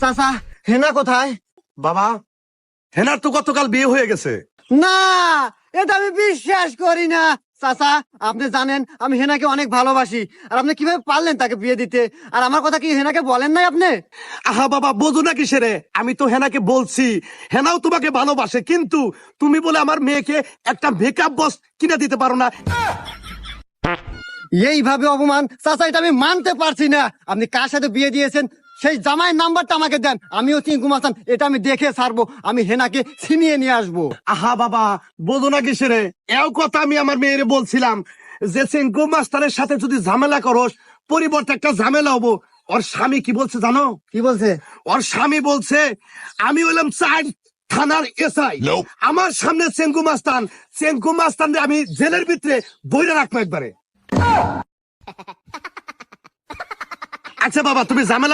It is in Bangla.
চাচা হেনা কোথায়? বাবা, হেনার তো গতকাল বিয়ে হয়ে গেছে। না, এটা আমি বিশ্বাস করি না। চাচা আপনি জানেন আমি হেনাকে অনেক ভালোবাসি, আর আপনি কিভাবে পারলেন তাকে বিয়ে দিতে? আর আমার কথা কি হেনাকে বলেন নাই আপনি? আহা বাবা, বোঝো না কিসেরে? আমি তো হেনাকে বলছি, হেনাও তোমাকে ভালোবাসে, কিন্তু তুমি বলে আমার মেয়েকে একটা মেকআপ বক্স কিনে দিতে পারো না। এইভাবে অপমান চাচা, এটা আমি মানতে পারছি না। আপনি কার সাথে বিয়ে দিয়েছেন সেই জামাইয়ের নাম্বারটা আমাকে দেন, আমিও চিঙ্কু মাস্তান এটা আমি দেখে ছাড়বো। আমি হেনাকে ছিনিয়ে নিয়ে আসবো। আহা বাবা, বোঝো না কিসেরে? এও কথা আমি আমার মেয়েরে বলছিলাম যে সিংকু মাস্টারের সাথে যদি ঝামেলা করস, পরিবর্তে একটা ঝামেলা হবো। ওর স্বামী কি বলছে জানো? কি বলছে? ওর স্বামী বলছে আমি হইলাম চার থানার এসআই, আমার সামনে চেঙ্কু মাস্তান আমি জেলের ভিতরে বইরা রাখবো একবারে। আচ্ছা বাবা, তুমি ঝামেলা